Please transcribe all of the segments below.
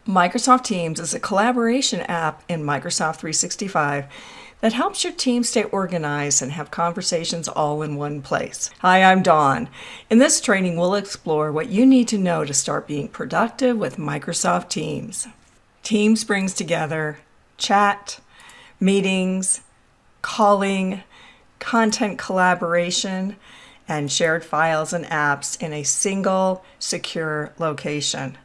Microsoft Teams is a collaboration app in Microsoft 365 that helps your team stay organized and have conversations all in one place. Hi, I'm Dawn. In this training, we'll explore what you need to know to start being productive with Microsoft Teams. Teams brings together chat, meetings, calling, content collaboration, and shared files and apps in a single, secure location.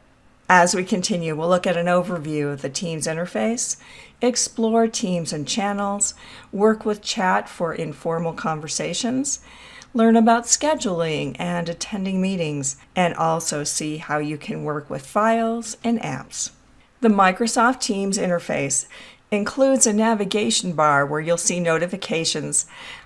As we continue, we'll look at an overview of the Teams interface, explore Teams and channels, work with chat for informal conversations, learn about scheduling and attending meetings, and also see how you can work with files and apps. The Microsoft Teams interface includes a navigation bar where you'll see notifications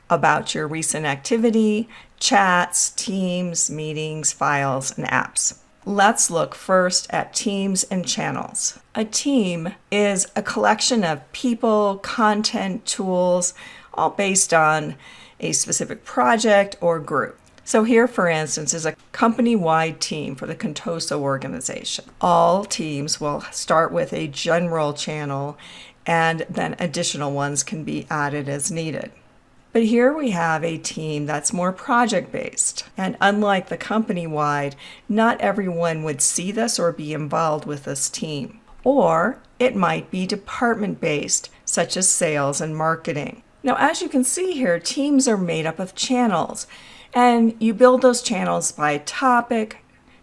about your recent activity, chats, teams, meetings, files, and apps. Let's look first at teams and channels. A team is a collection of people, content, tools, all based on a specific project or group. So here, for instance, is a company-wide team for the Contoso organization. All teams will start with a general channel, and then additional ones can be added as needed. But here we have a team that's more project-based, and unlike the company-wide, not everyone would see this or be involved with this team. Or it might be department-based, such as sales and marketing. Now, as you can see here, teams are made up of channels, and you build those channels by topic,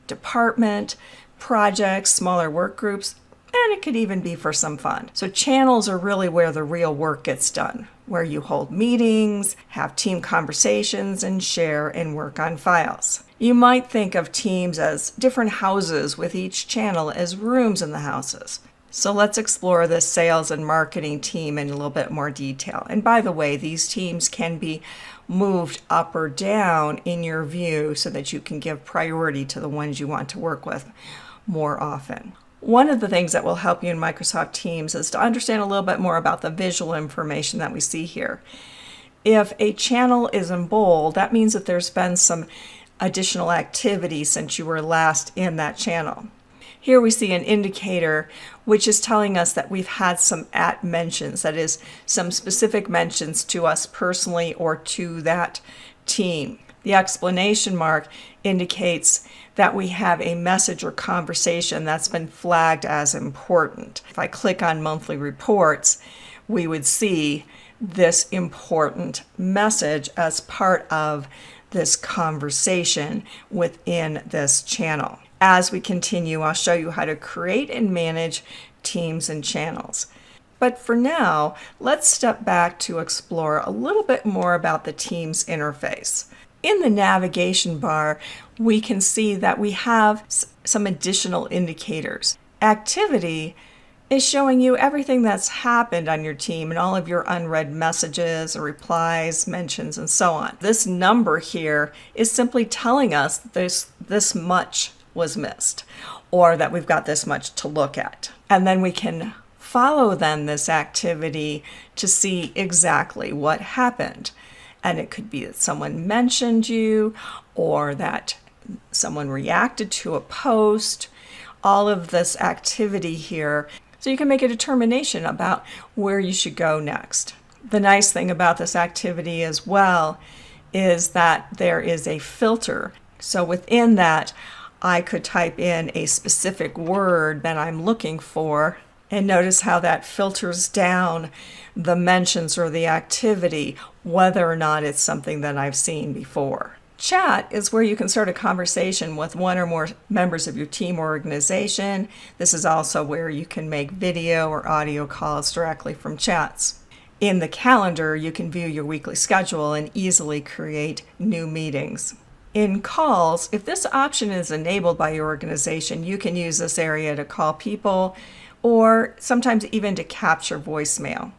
department, projects, smaller work groups, and it could even be for some fun. So channels are really where the real work gets done, where you hold meetings, have team conversations, and share and work on files. You might think of teams as different houses with each channel as rooms in the houses. So let's explore this sales and marketing team in a little bit more detail. And by the way, these teams can be moved up or down in your view so that you can give priority to the ones you want to work with more often. One of the things that will help you in Microsoft Teams is to understand a little bit more about the visual information that we see here. If a channel is in bold, that means that there's been some additional activity since you were last in that channel. Here we see an indicator which is telling us that we've had some @ mentions, that is, some specific mentions to us personally or to that team. The explanation mark indicates that we have a message or conversation that's been flagged as important. If I click on monthly reports, we would see this important message as part of this conversation within this channel. As we continue, I'll show you how to create and manage teams and channels. But for now, let's step back to explore a little bit more about the Teams interface. In the navigation bar, we can see that we have some additional indicators. Activity is showing you everything that's happened on your team and all of your unread messages, replies, mentions, and so on. This number here is simply telling us that this much was missed, or that we've got this much to look at. And then we can follow then this activity to see exactly what happened. And it could be that someone mentioned you or that someone reacted to a post, all of this activity here. So you can make a determination about where you should go next. The nice thing about this activity as well is that there is a filter. So within that, I could type in a specific word that I'm looking for, and notice how that filters down the mentions or the activity, whether or not it's something that I've seen before. Chat is where you can start a conversation with one or more members of your team or organization. This is also where you can make video or audio calls directly from chats. In the calendar, you can view your weekly schedule and easily create new meetings. In calls, if this option is enabled by your organization, you can use this area to call people or sometimes even to capture voicemail.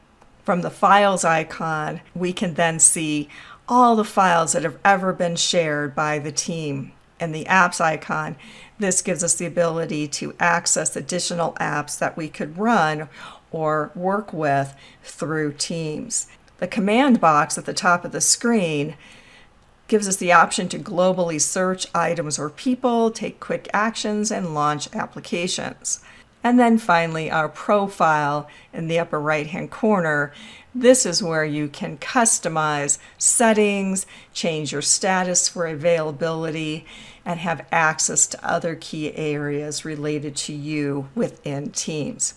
From the files icon, we can then see all the files that have ever been shared by the team. And the apps icon, this gives us the ability to access additional apps that we could run or work with through Teams. The command box at the top of the screen gives us the option to globally search items or people, take quick actions, and launch applications. And then finally, our profile in the upper right-hand corner. This is where you can customize settings, change your status for availability, and have access to other key areas related to you within Teams.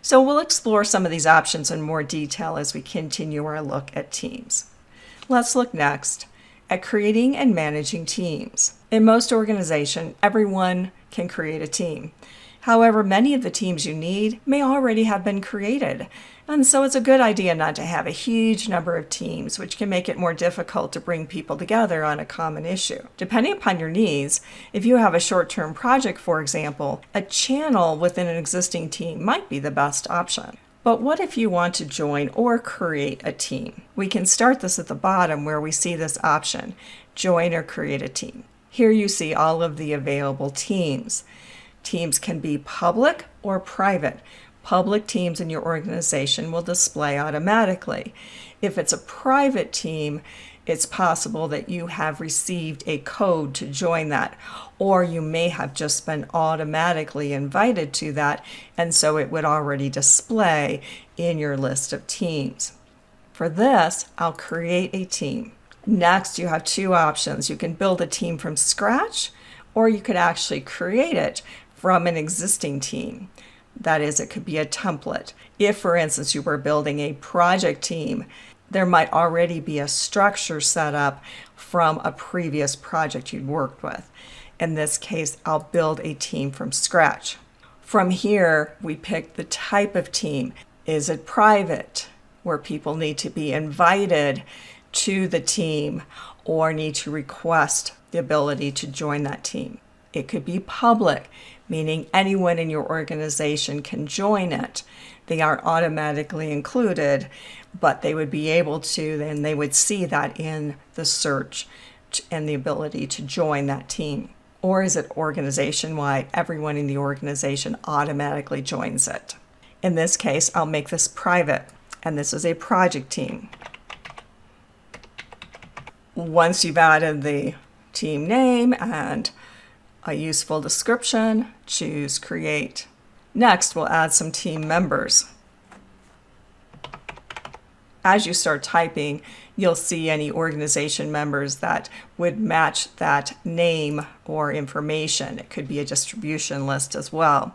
So we'll explore some of these options in more detail as we continue our look at Teams. Let's look next at creating and managing teams. In most organizations, everyone can create a team. However, many of the teams you need may already have been created, and so it's a good idea not to have a huge number of teams, which can make it more difficult to bring people together on a common issue. Depending upon your needs, if you have a short-term project, for example, a channel within an existing team might be the best option. But what if you want to join or create a team? We can start this at the bottom where we see this option, join or create a team. Here you see all of the available teams. Teams can be public or private. Public teams in your organization will display automatically. If it's a private team, it's possible that you have received a code to join that, or you may have just been automatically invited to that, and so it would already display in your list of teams. For this, I'll create a team. Next, you have two options. You can build a team from scratch, or you could actually create it from an existing team. That is, it could be a template. If, for instance, you were building a project team, there might already be a structure set up from a previous project you'd worked with. In this case, I'll build a team from scratch. From here, we pick the type of team. Is it private, where people need to be invited to the team or need to request the ability to join that team? It could be public, meaning anyone in your organization can join it. They aren't automatically included, but they would be able to, and they would see that in the search and the ability to join that team. Or is it organization-wide? Everyone in the organization automatically joins it. In this case, I'll make this private, and this is a project team. Once you've added the team name and a useful description, choose Create. Next, we'll add some team members. As you start typing, you'll see any organization members that would match that name or information. It could be a distribution list as well.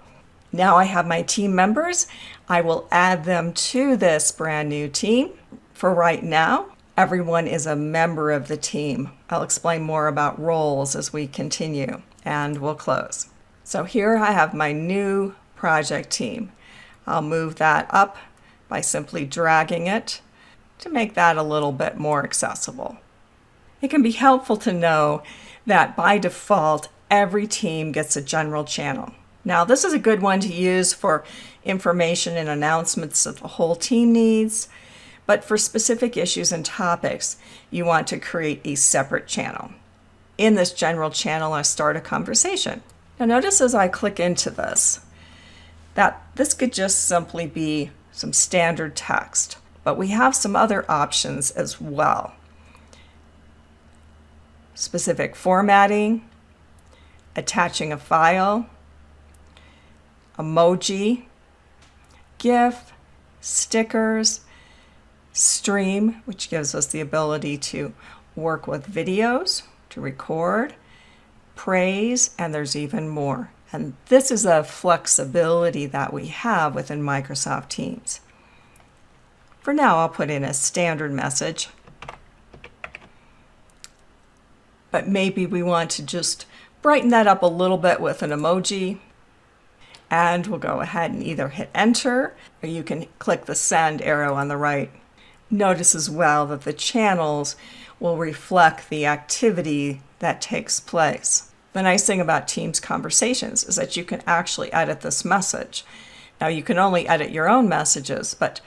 Now I have my team members. I will add them to this brand new team. For right now, everyone is a member of the team. I'll explain more about roles as we continue, and we'll close. So here I have my new project team. I'll move that up by simply dragging it to make that a little bit more accessible. It can be helpful to know that by default, every team gets a general channel. Now, this is a good one to use for information and announcements that the whole team needs, but for specific issues and topics, you want to create a separate channel. In this general channel, I start a conversation. Now notice as I click into this, that this could just simply be some standard text, but we have some other options as well. Specific formatting, attaching a file, emoji, GIF, stickers, stream, which gives us the ability to work with videos, to record, praise, and there's even more. And this is a flexibility that we have within Microsoft Teams. For now, I'll put in a standard message, but maybe we want to just brighten that up a little bit with an emoji. And we'll go ahead and either hit enter, or you can click the send arrow on the right. Notice as well that the channels will reflect the activity that takes place. The nice thing about Teams conversations is that you can actually edit this message. Now you can only edit your own messages, but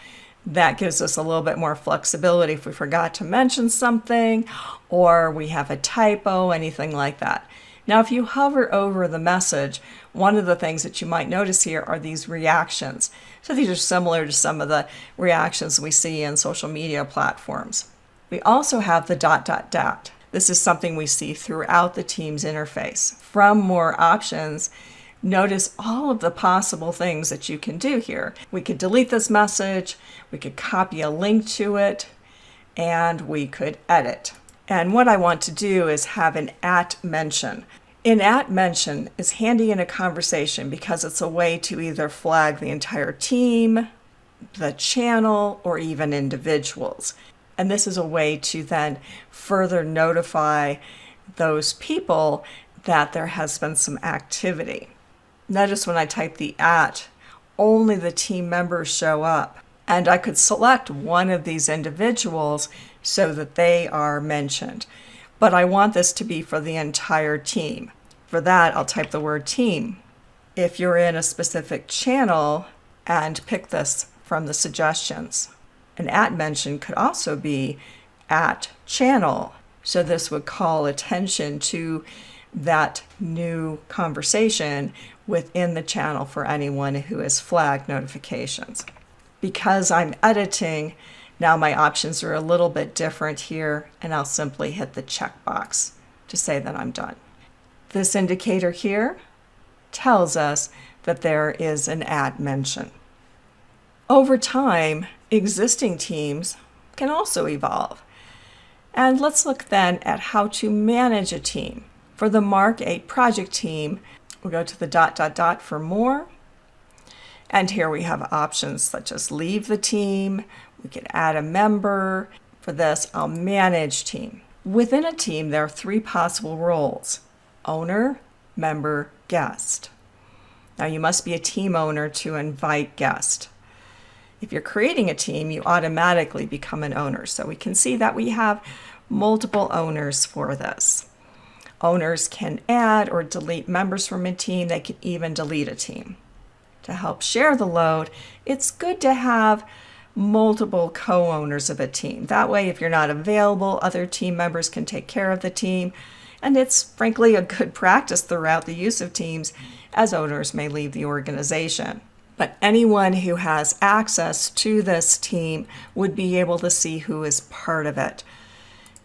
that gives us a little bit more flexibility if we forgot to mention something or we have a typo, anything like that. Now, if you hover over the message, one of the things that you might notice here are these reactions. So these are similar to some of the reactions we see in social media platforms. We also have the ... This is something we see throughout the Teams interface. From more options, Notice all of the possible things that you can do here. We could delete this message, we could copy a link to it, and we could edit. And what I want to do is have an @mention. An @mention is handy in a conversation because it's a way to either flag the entire team, the channel, or even individuals. And this is a way to then further notify those people that there has been some activity. Notice when I type the @ only the team members show up. And I could select one of these individuals so that they are mentioned. But I want this to be for the entire team. For that, I'll type the word team. If you're in a specific channel, and pick this from the suggestions. An @mention could also be @channel. So this would call attention to that new conversation within the channel for anyone who has flagged notifications. Because I'm editing, now my options are a little bit different here, and I'll simply hit the checkbox to say that I'm done. This indicator here tells us that there is an @mention. Over time, existing teams can also evolve. And let's look then at how to manage a team. For the Mark 8 project team, we'll go to the ... for more. And here we have options such as leave the team, we can add a member. For this, I'll manage team. Within a team, there are 3 possible roles: owner, member, guest. Now you must be a team owner to invite guests. If you're creating a team, you automatically become an owner. So we can see that we have multiple owners for this. Owners can add or delete members from a team. They can even delete a team. To help share the load, it's good to have multiple co-owners of a team. That way, if you're not available, other team members can take care of the team. And it's frankly a good practice throughout the use of teams, as owners may leave the organization. But anyone who has access to this team would be able to see who is part of it.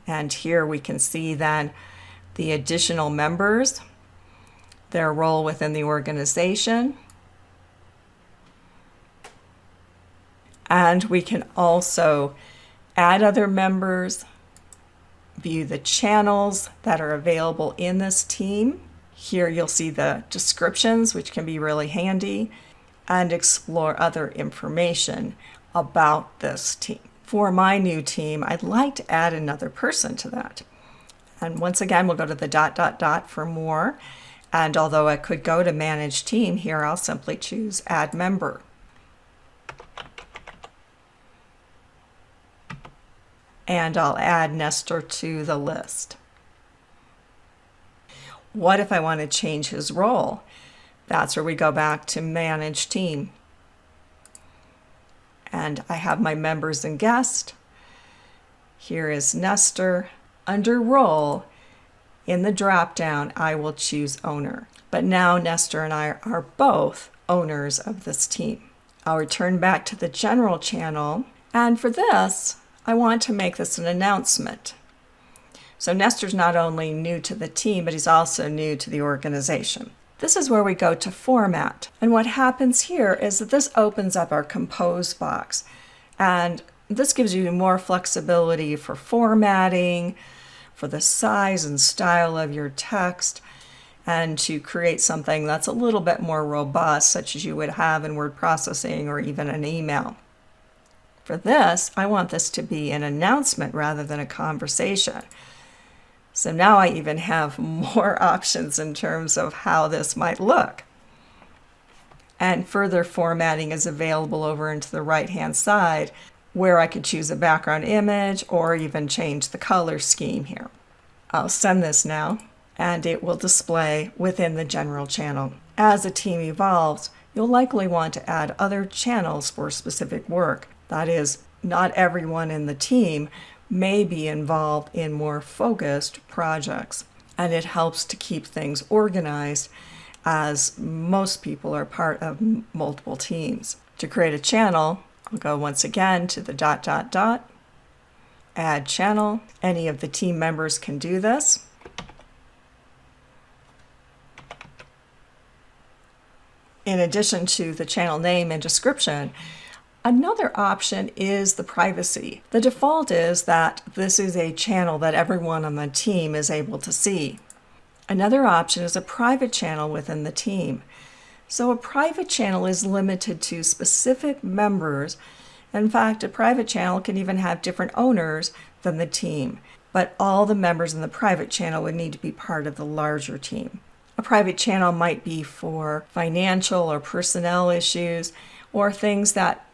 And here we can see then the additional members, their role within the organization. And we can also add other members, view the channels that are available in this team. Here you'll see the descriptions, which can be really handy, and explore other information about this team. For my new team, I'd like to add another person to that. And once again, we'll go to the ... for more. And although I could go to manage team, here I'll simply choose add member. And I'll add Nestor to the list. What if I want to change his role? That's where we go back to manage team. And I have my members and guests. Here is Nestor. Under role, in the drop-down, I will choose owner. But now Nestor and I are both owners of this team. I'll return back to the general channel. And for this, I want to make this an announcement. So Nestor's not only new to the team, but he's also new to the organization. This is where we go to format. And what happens here is that this opens up our compose box. And this gives you more flexibility for formatting, for the size and style of your text, and to create something that's a little bit more robust, such as you would have in word processing or even an email. For this, I want this to be an announcement rather than a conversation. So now I even have more options in terms of how this might look. And further formatting is available over into the right-hand side, where I could choose a background image or even change the color scheme here. I'll send this now, and it will display within the general channel. As a team evolves, you'll likely want to add other channels for specific work. That is, not everyone in the team may be involved in more focused projects, and it helps to keep things organized as most people are part of multiple teams. To create a channel, I'll go once again to the ... add channel. Any of the team members can do this. In addition to the channel name and description, another option is the privacy. The default is that this is a channel that everyone on the team is able to see. Another option is a private channel within the team. So a private channel is limited to specific members. In fact, a private channel can even have different owners than the team, but all the members in the private channel would need to be part of the larger team. A private channel might be for financial or personnel issues or things that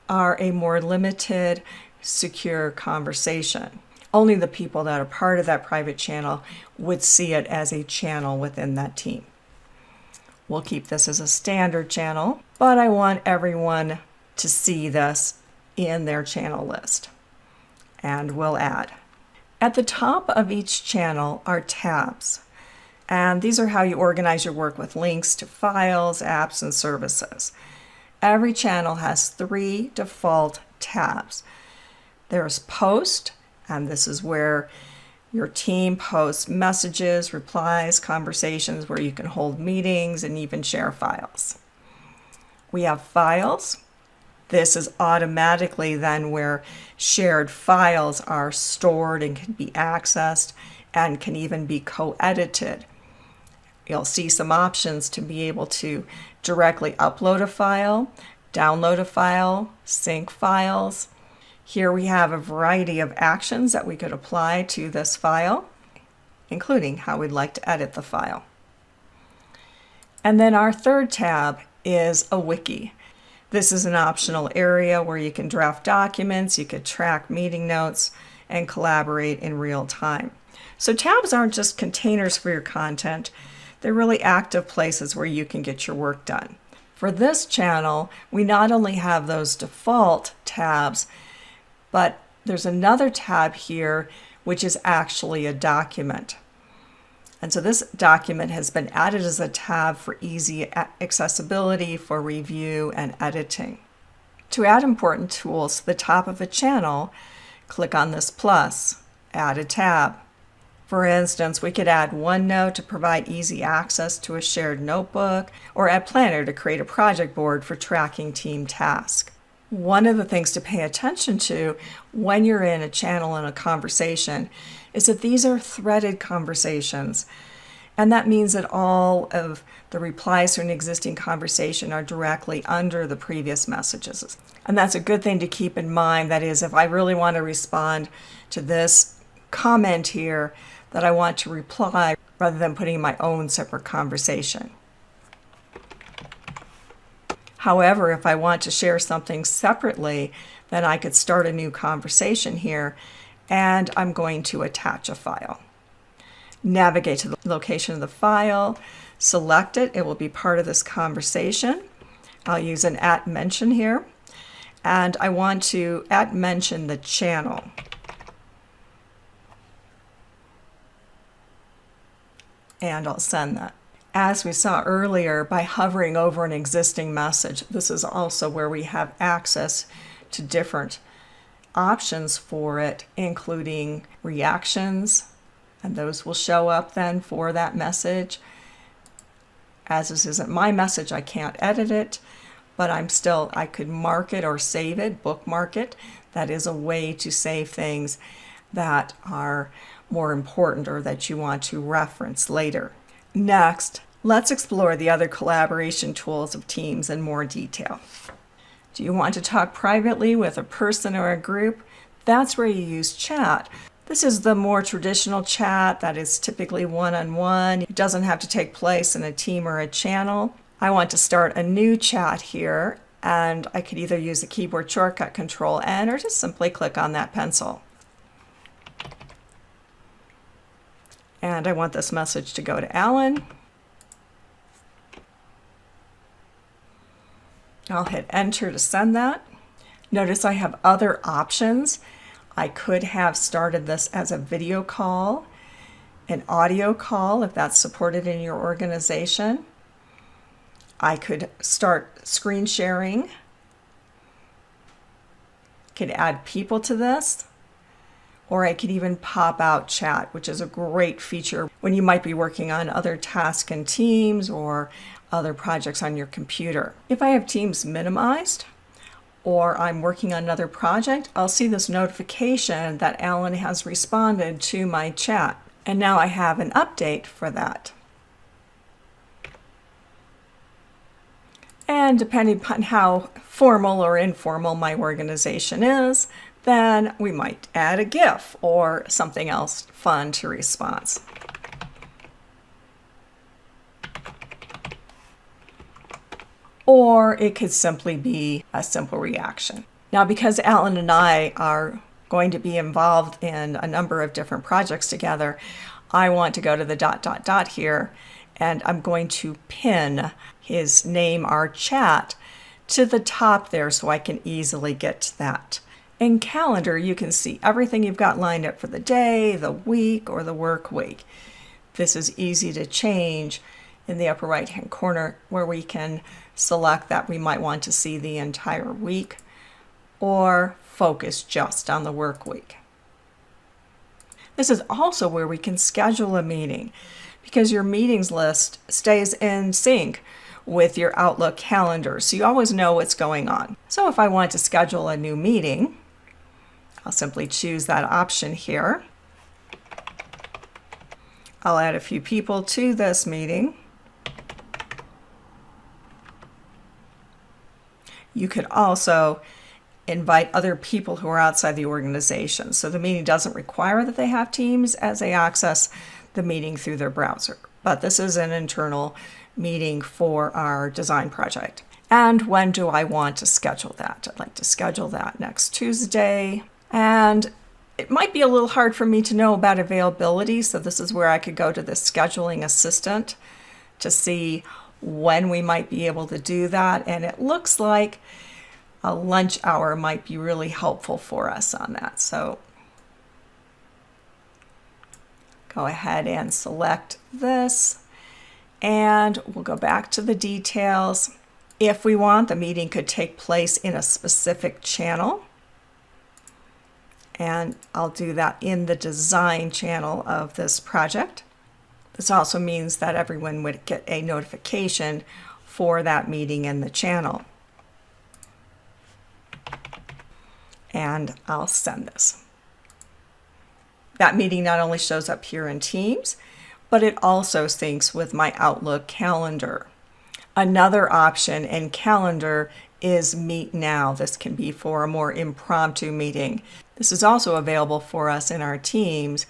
are a more limited, secure conversation. Only the people that are part of that private channel would see it as a channel within that team. We'll keep this as a standard channel, but I want everyone to see this in their channel list. And we'll add. At the top of each channel are tabs. And these are how you organize your work with links to files, apps, and services. Every channel has 3 default tabs. There's Post, and this is where your team posts messages, replies, conversations, where you can hold meetings and even share files. We have Files. This is automatically then where shared files are stored and can be accessed and can even be co-edited. You'll see some options to be able to directly upload a file, download a file, sync files. Here we have a variety of actions that we could apply to this file, including how we'd like to edit the file. And then our third tab is a wiki. This is an optional area where you can draft documents, you could track meeting notes, and collaborate in real time. So tabs aren't just containers for your content, they're really active places where you can get your work done. For this channel, we not only have those default tabs, but there's another tab here which is actually a document. And so this document has been added as a tab for easy accessibility for review and editing. To add important tools to the top of a channel, click on this plus, add a tab. For instance, we could add OneNote to provide easy access to a shared notebook, or add Planner to create a project board for tracking team tasks. One of the things to pay attention to when you're in a channel and a conversation is that these are threaded conversations. And that means that all of the replies to an existing conversation are directly under the previous messages. And that's a good thing to keep in mind. That is, if I really want to respond to this comment here, that I want to reply rather than putting my own separate conversation. However, if I want to share something separately, then I could start a new conversation here, and I'm going to attach a file. Navigate to the location of the file, select it, it will be part of this conversation. I'll use an @mention here, and I want to @mention the channel. And I'll send that. As we saw earlier, by hovering over an existing message, this is also where we have access to different options for it, including reactions, and those will show up then for that message. As this isn't my message, I can't edit it, but I could mark it or save it, bookmark it. That is a way to save things that are more important or that you want to reference later. Next, let's explore the other collaboration tools of Teams in more detail. Do you want to talk privately with a person or a group? That's where you use chat. This is the more traditional chat that is typically one-on-one. It doesn't have to take place in a team or a channel. I want to start a new chat here, and I could either use the keyboard shortcut Control-N or just simply click on that pencil. And I want this message to go to Alan. I'll hit enter to send that. Notice I have other options. I could have started this as a video call, an audio call if that's supported in your organization. I could start screen sharing. Could add people to this. Or I could even pop out chat, which is a great feature when you might be working on other tasks in Teams or other projects on your computer. If I have Teams minimized, or I'm working on another project, I'll see this notification that Alan has responded to my chat. And now I have an update for that. And depending upon how formal or informal my organization is, then we might add a GIF or something else fun to response. Or it could simply be a simple reaction. Now, because Alan and I are going to be involved in a number of different projects together, I want to go to the ... here, and I'm going to pin his name, our chat, to the top there so I can easily get to that. In Calendar, you can see everything you've got lined up for the day, the week, or the work week. This is easy to change in the upper right-hand corner, where we can select that we might want to see the entire week or focus just on the work week. This is also where we can schedule a meeting, because your meetings list stays in sync with your Outlook calendar, so you always know what's going on. So if I want to schedule a new meeting, I'll simply choose that option here. I'll add a few people to this meeting. You could also invite other people who are outside the organization. So the meeting doesn't require that they have Teams as they access the meeting through their browser. But this is an internal meeting for our design project. And when do I want to schedule that? I'd like to schedule that next Tuesday. And it might be a little hard for me to know about availability, so this is where I could go to the scheduling assistant to see when we might be able to do that. And it looks like a lunch hour might be really helpful for us on that. So go ahead and select this, and we'll go back to the details. If we want, the meeting could take place in a specific channel, and I'll do that in the design channel of this project. This also means that everyone would get a notification for that meeting in the channel. And I'll send this. That meeting not only shows up here in Teams, but it also syncs with my Outlook calendar. Another option in Calendar is Meet Now. This can be for a more impromptu meeting. This is also available for us in our Teams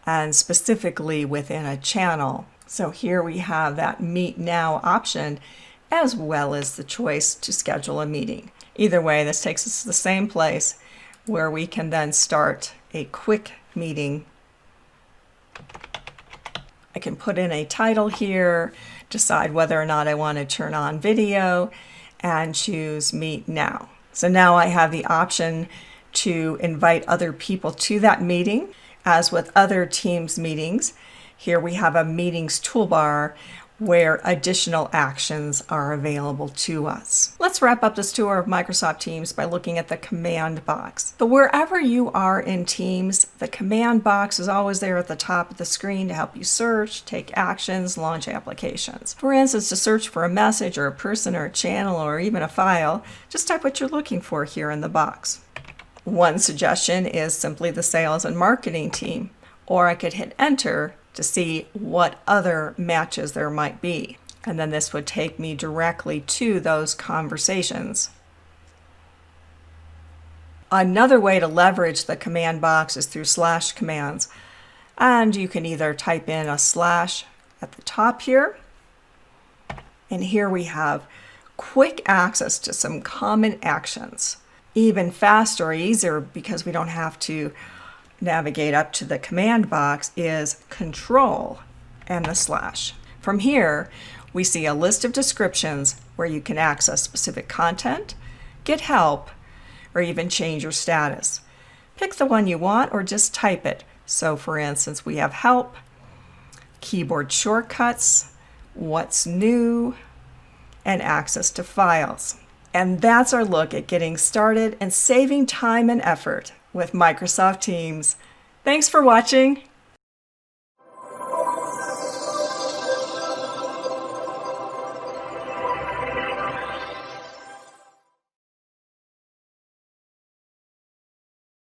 and specifically within a channel. So here we have that Meet Now option, as well as the choice to schedule a meeting. Either way, this takes us to the same place where we can then start a quick meeting. I can put in a title here, decide whether or not I want to turn on video, and choose Meet Now. So now I have the option to invite other people to that meeting. As with other Teams meetings, here we have a meetings toolbar where additional actions are available to us. Let's wrap up this tour of Microsoft Teams by looking at the command box. So wherever you are in Teams, the command box is always there at the top of the screen to help you search, take actions, launch applications. For instance, to search for a message or a person or a channel or even a file, just type what you're looking for here in the box. One suggestion is simply the sales and marketing team, or I could hit enter to see what other matches there might be. And then this would take me directly to those conversations. Another way to leverage the command box is through slash commands. And you can either type in a slash at the top here, and here we have quick access to some common actions. Even faster or easier, because we don't have to navigate up to the command box, is Control and the slash. From here, we see a list of descriptions where you can access specific content, get help, or even change your status. Pick the one you want or just type it. So for instance, we have help, keyboard shortcuts, what's new, and access to files. And that's our look at getting started and saving time and effort with Microsoft Teams. Thanks for watching.